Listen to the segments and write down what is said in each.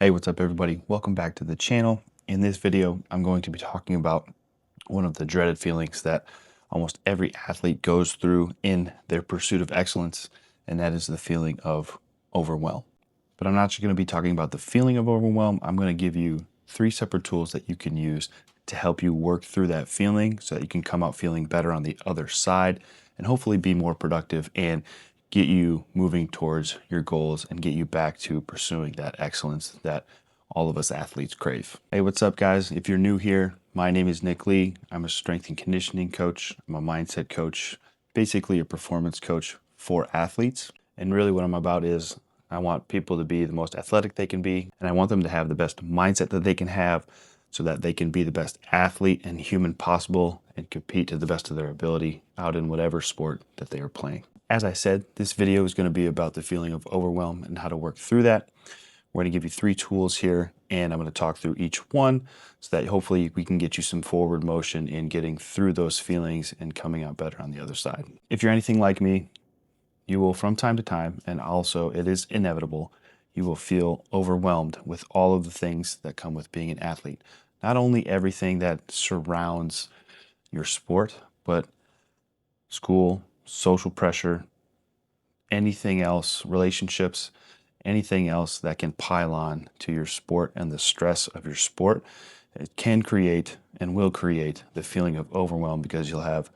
Hey, what's up everybody? Welcome back to the channel. In this video, I'm going to be talking about one of the dreaded feelings that almost every athlete goes through in their pursuit of excellence, and that is the feeling of overwhelm. But I'm not just going to be talking about the feeling of overwhelm. I'm going to give you 3 separate tools that you can use to help you work through that feeling so that you can come out feeling better on the other side and hopefully be more productive and get you moving towards your goals and get you back to pursuing that excellence that all of us athletes crave. Hey, what's up guys? If you're new here, my name is Nick Lee. I'm a strength and conditioning coach. I'm a mindset coach, basically a performance coach for athletes. And really what I'm about is I want people to be the most athletic they can be, and I want them to have the best mindset that they can have so that they can be the best athlete and human possible and compete to the best of their ability out in whatever sport that they are playing. As I said, this video is going to be about the feeling of overwhelm and how to work through that. We're going to give you 3 tools here, and I'm going to talk through each one so that hopefully we can get you some forward motion in getting through those feelings and coming out better on the other side. If you're anything like me, you will from time to time, and also it is inevitable, you will feel overwhelmed with all of the things that come with being an athlete. Not only everything that surrounds your sport, but school, social pressure, anything else, relationships, anything else that can pile on to your sport and the stress of your sport. It can create and will create the feeling of overwhelm because you'll have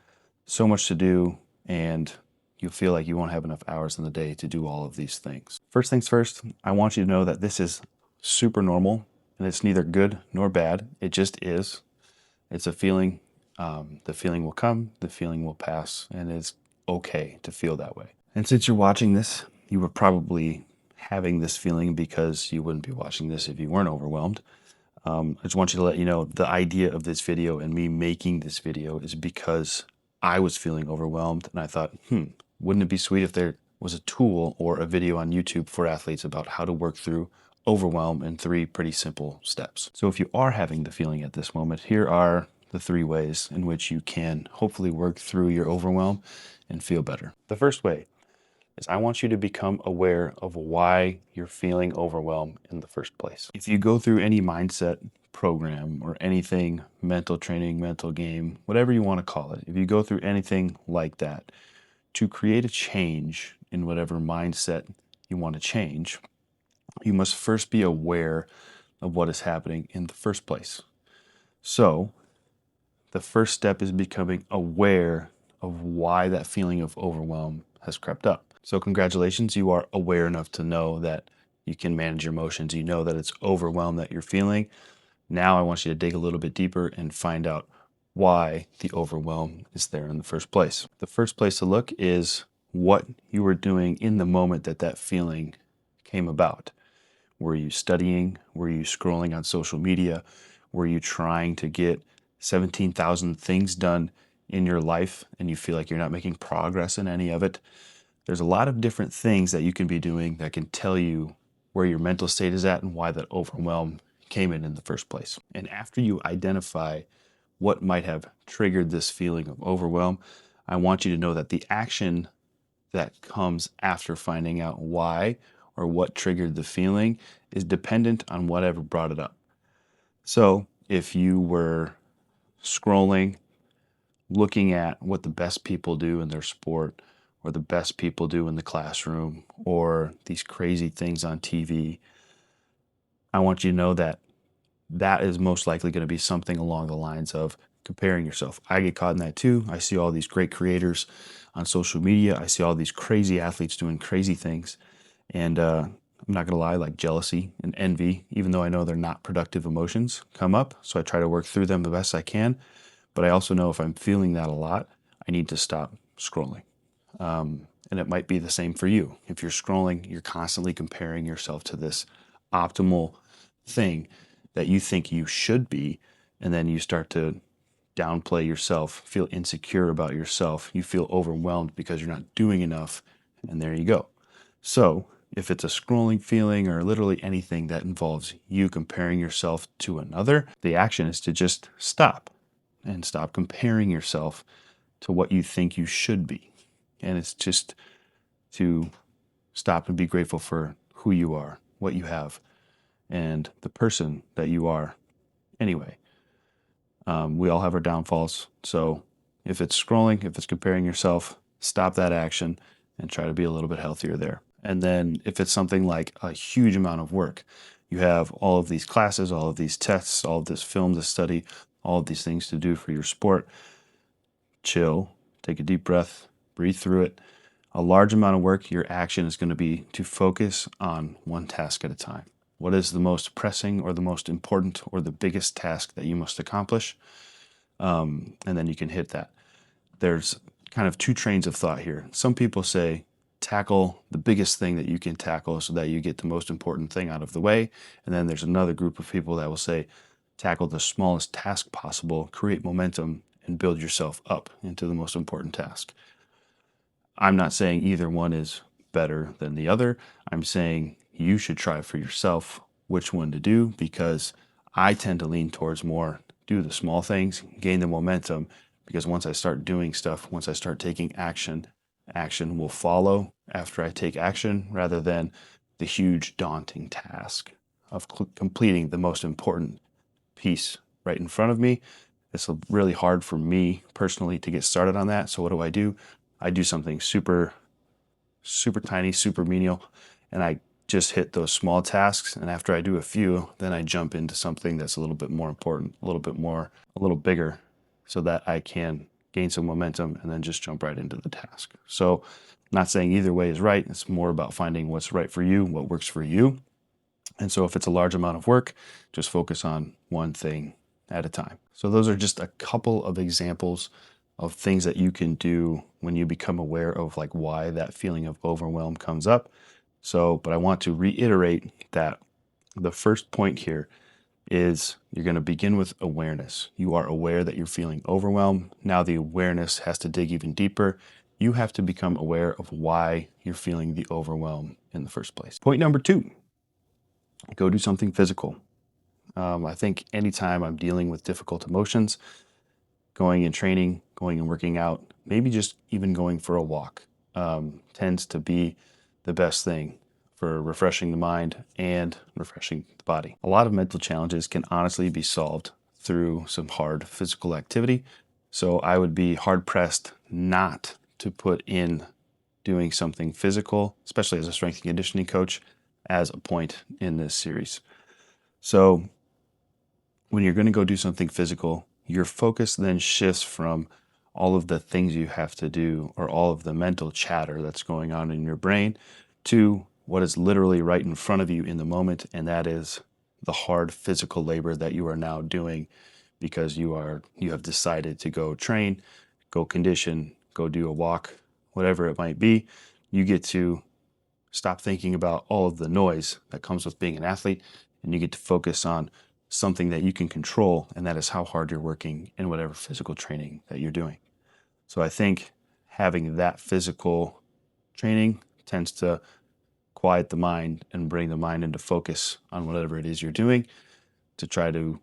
so much to do and you'll feel like you won't have enough hours in the day to do all of these things. First things first, I want you to know that this is super normal and it's neither good nor bad. It just is. It's a feeling. The feeling will come, the feeling will pass, and it's okay to feel that way. And since you're watching this, you were probably having this feeling because you wouldn't be watching this if you weren't overwhelmed. I just want you to let you know the idea of this video and me making this video is because I was feeling overwhelmed and I thought, wouldn't it be sweet if there was a tool or a video on YouTube for athletes about how to work through overwhelm in 3 pretty simple steps. So if you are having the feeling at this moment, here are the 3 ways in which you can hopefully work through your overwhelm and feel better. The first way is I want you to become aware of why you're feeling overwhelmed in the first place. If you go through any mindset program or anything, mental training, mental game, whatever you want to call it, if you go through anything like that, to create a change in whatever mindset you want to change, you must first be aware of what is happening in the first place. So the first step is becoming aware of why that feeling of overwhelm has crept up. So congratulations, you are aware enough to know that you can manage your emotions. You know that it's overwhelm that you're feeling. Now I want you to dig a little bit deeper and find out why the overwhelm is there in the first place. The first place to look is what you were doing in the moment that that feeling came about. Were you studying? Were you scrolling on social media? Were you trying to get 17,000 things done in your life and you feel like you're not making progress in any of it? There's a lot of different things that you can be doing that can tell you where your mental state is at and why that overwhelm came in the first place. And after you identify what might have triggered this feeling of overwhelm, I want you to know that the action that comes after finding out why or what triggered the feeling is dependent on whatever brought it up. So if you were scrolling, looking at what the best people do in their sport, or the best people do in the classroom, or these crazy things on TV, I want you to know that that is most likely going to be something along the lines of comparing yourself. I get caught in that too. I see all these great creators on social media. I see all these crazy athletes doing crazy things. And I'm not going to lie, like jealousy and envy, even though I know they're not productive emotions, come up. So I try to work through them the best I can. But I also know if I'm feeling that a lot, I need to stop scrolling. And it might be the same for you. If you're scrolling, you're constantly comparing yourself to this optimal thing that you think you should be, and then you start to downplay yourself, feel insecure about yourself, you feel overwhelmed because you're not doing enough, and there you go. So if it's a scrolling feeling or literally anything that involves you comparing yourself to another, the action is to just stop and stop comparing yourself to what you think you should be. And it's just to stop and be grateful for who you are, what you have, and the person that you are anyway. We all have our downfalls. So if it's scrolling, if it's comparing yourself, stop that action and try to be a little bit healthier there. And then if it's something like a huge amount of work, you have all of these classes, all of these tests, all of this film to study, all of these things to do for your sport, chill, take a deep breath, breathe through it. A large amount of work, your action is going to be to focus on one task at a time. What is the most pressing or the most important or the biggest task that you must accomplish? And then you can hit that. There's kind of two trains of thought here. Some people say tackle the biggest thing that you can tackle so that you get the most important thing out of the way. And then there's another group of people that will say tackle the smallest task possible, create momentum, and build yourself up into the most important task. I'm not saying either one is better than the other. I'm saying you should try for yourself which one to do, because I tend to lean towards more do the small things, gain the momentum, because once I start doing stuff, once I start taking action, action will follow after I take action rather than the huge daunting task of completing the most important piece right in front of me. It's really hard for me personally to get started on that. So what do? I do something super, super tiny, super menial, and I just hit those small tasks. And after I do a few, then I jump into something that's a little bit more important, a little bigger, so that I can gain some momentum and then just jump right into the task. So I'm not saying either way is right. It's more about finding what's right for you, what works for you. And so if it's a large amount of work, just focus on one thing at a time. So those are just a couple of examples of things that you can do when you become aware of like why that feeling of overwhelm comes up. So, but I want to reiterate that the first point here is you're going to begin with awareness. You are aware that you're feeling overwhelmed. Now the awareness has to dig even deeper. You have to become aware of why you're feeling the overwhelm in the first place. Point number 2, go do something physical. I think anytime I'm dealing with difficult emotions, going and training, going and working out, maybe just even going for a walk, tends to be the best thing for refreshing the mind and refreshing the body. A lot of mental challenges can honestly be solved through some hard physical activity. So I would be hard pressed not to put in doing something physical, especially as a strength and conditioning coach, as a point in this series. So when you're going to go do something physical, your focus then shifts from all of the things you have to do or all of the mental chatter that's going on in your brain to what is literally right in front of you in the moment, and that is the hard physical labor that you are now doing because you have decided to go train, go condition, go do a walk, whatever it might be. You get to stop thinking about all of the noise that comes with being an athlete, and you get to focus on something that you can control, and that is how hard you're working in whatever physical training that you're doing. So I think having that physical training tends to quiet the mind and bring the mind into focus on whatever it is you're doing to try to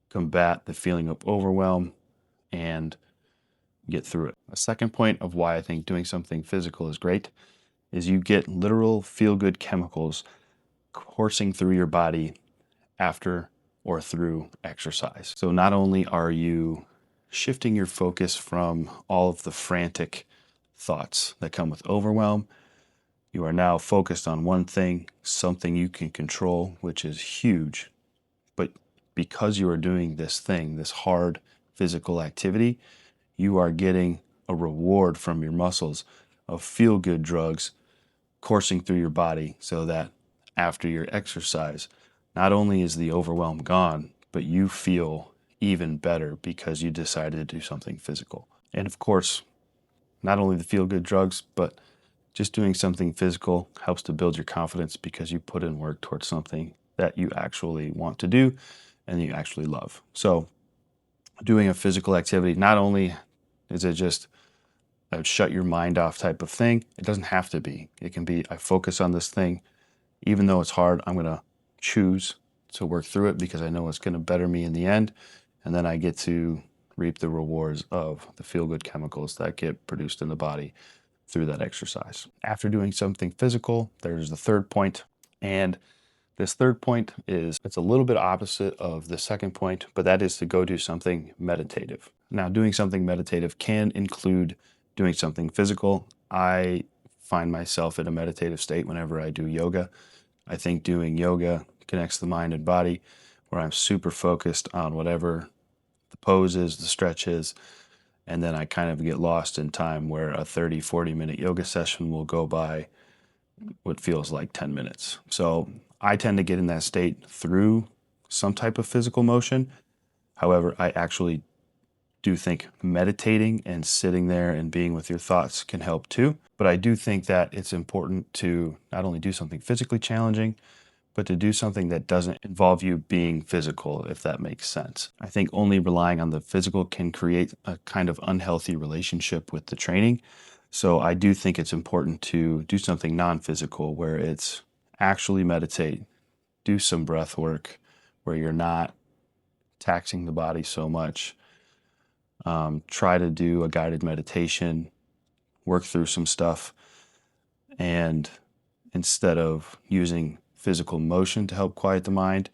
combat the feeling of overwhelm and get through it. A second point of why I think doing something physical is great is you get literal feel-good chemicals coursing through your body after or through exercise. So not only are you shifting your focus from all of the frantic thoughts that come with overwhelm, you are now focused on one thing, something you can control, which is huge. But because you are doing this thing, this hard physical activity, you are getting a reward from your muscles of feel-good drugs coursing through your body so that after your exercise, not only is the overwhelm gone, but you feel even better because you decided to do something physical. And of course, not only the feel good drugs, but just doing something physical helps to build your confidence because you put in work towards something that you actually want to do and you actually love. So, doing a physical activity, not only is it just a shut your mind off type of thing, it doesn't have to be. It can be, I focus on this thing. Even though it's hard, I'm going to choose to work through it because I know it's going to better me in the end. And then I get to reap the rewards of the feel-good chemicals that get produced in the body through that exercise. After doing something physical, there's the third point, and This third point it's a little bit opposite of the second point, but that is to go do something meditative. Now, doing something meditative can include doing something physical. I find myself in a meditative state whenever I do yoga. I think doing yoga connects the mind and body, where I'm super focused on whatever the pose is, the stretch is, and then I kind of get lost in time, where a 30, 40-minute yoga session will go by what feels like 10 minutes. So I tend to get in that state through some type of physical motion. However, I actually do think meditating and sitting there and being with your thoughts can help too. But I do think that it's important to not only do something physically challenging, but to do something that doesn't involve you being physical, if that makes sense. I think only relying on the physical can create a kind of unhealthy relationship with the training. So I do think it's important to do something non-physical, where it's actually meditate, do some breath work, where you're not taxing the body so much. Try to do a guided meditation, work through some stuff, and instead of using physical motion to help quiet the mind,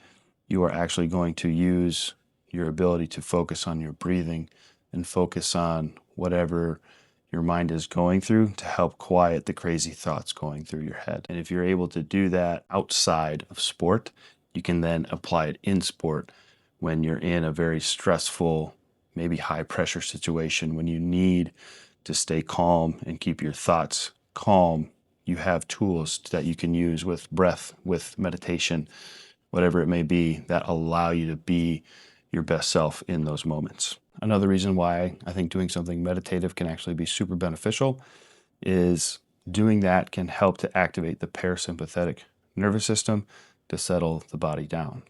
you are actually going to use your ability to focus on your breathing and focus on whatever your mind is going through to help quiet the crazy thoughts going through your head. And if you're able to do that outside of sport, you can then apply it in sport when you're in a very stressful, maybe high pressure situation, when you need to stay calm and keep your thoughts calm. You have tools that you can use with breath, with meditation, whatever it may be, that allow you to be your best self in those moments. Another reason why I think doing something meditative can actually be super beneficial is doing that can help to activate the parasympathetic nervous system to settle the body down.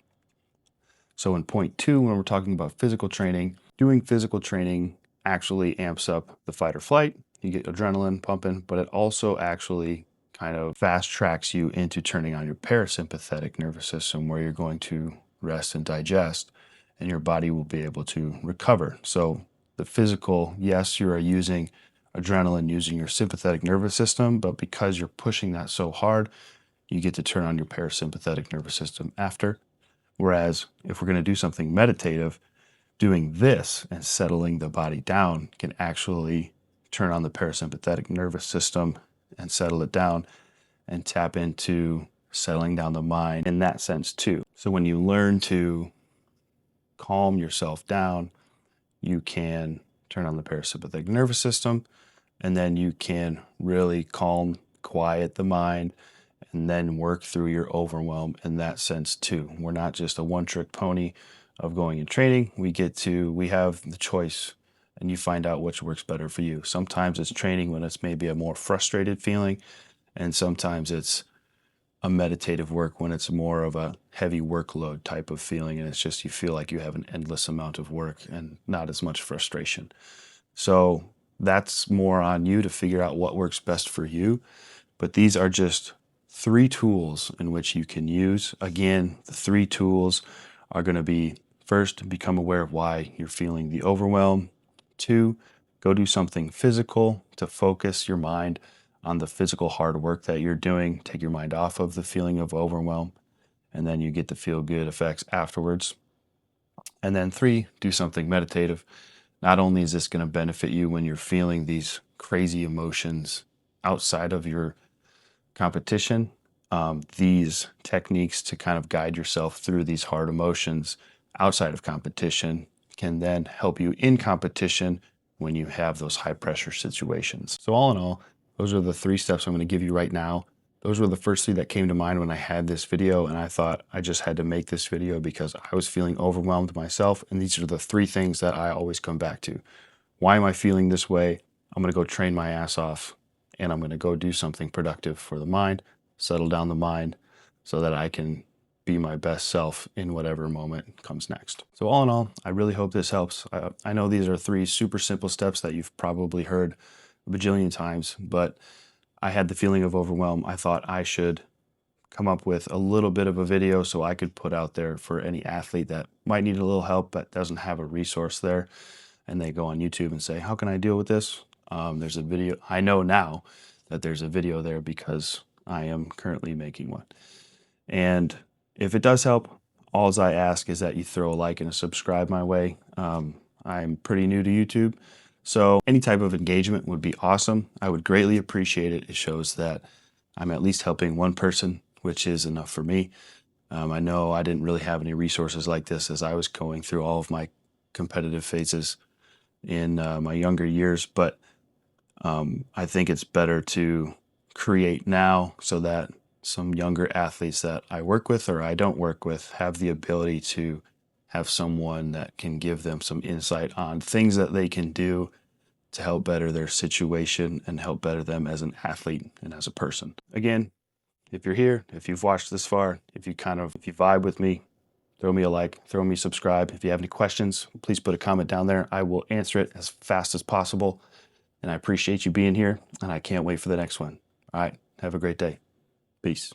So in point two, when we're talking about physical training, doing physical training actually amps up the fight or flight. You get adrenaline pumping, but it also actually kind of fast tracks you into turning on your parasympathetic nervous system, where you're going to rest and digest, and your body will be able to recover. So the physical, yes, you are using adrenaline, using your sympathetic nervous system, but because you're pushing that so hard, you get to turn on your parasympathetic nervous system after. Whereas if we're going to do something meditative, doing this and settling the body down can actually turn on the parasympathetic nervous system and settle it down and tap into settling down the mind in that sense too. So when you learn to calm yourself down, you can turn on the parasympathetic nervous system, and then you can really calm, quiet the mind, and then work through your overwhelm in that sense too. We're not just a one-trick pony of going and training. We have the choice, and you find out which works better for you. Sometimes it's training when it's maybe a more frustrated feeling, and sometimes it's a meditative work when it's more of a heavy workload type of feeling, and it's just you feel like you have an endless amount of work and not as much frustration. So that's more on you to figure out what works best for you. But these are just 3 tools in which you can use. Again, the 3 tools are going to be: first, become aware of why you're feeling the overwhelm. 2, go do something physical to focus your mind on the physical hard work that you're doing. Take your mind off of the feeling of overwhelm, and then you get the feel good effects afterwards. And then 3, do something meditative. Not only is this going to benefit you when you're feeling these crazy emotions outside of your competition, these techniques to kind of guide yourself through these hard emotions outside of competition can then help you in competition when you have those high pressure situations. So all in all, those are the 3 steps I'm going to give you right now. Those were the first 3 that came to mind when I had this video, and I thought I just had to make this video because I was feeling overwhelmed myself, and these are the 3 things that I always come back to. Why am I feeling this way? I'm going to go train my ass off, and I'm going to go do something productive for the mind, settle down the mind so that I can be my best self in whatever moment comes next. So all in all, I really hope this helps. I know these are 3 super simple steps that you've probably heard a bajillion times, but I had the feeling of overwhelm. I thought I should come up with a little bit of a video so I could put out there for any athlete that might need a little help but doesn't have a resource there, and they go on YouTube and say, how can I deal with this? There's a video. I know now that there's a video there because I am currently making one. And If it does help, all I ask is that you throw a like and a subscribe my way. I'm pretty new to YouTube, so any type of engagement would be awesome. I would greatly appreciate it. It shows that I'm at least helping one person, which is enough for me. I know I didn't really have any resources like this as I was going through all of my competitive phases in my younger years, but I think it's better to create now so that some younger athletes that I work with or I don't work with have the ability to have someone that can give them some insight on things that they can do to help better their situation and help better them as an athlete and as a person. Again, if you're here, if you've watched this far, if you vibe with me, throw me a like, throw me a subscribe. If you have any questions, please put a comment down there. I will answer it as fast as possible. And I appreciate you being here, and I can't wait for the next one. All right, have a great day. Peace.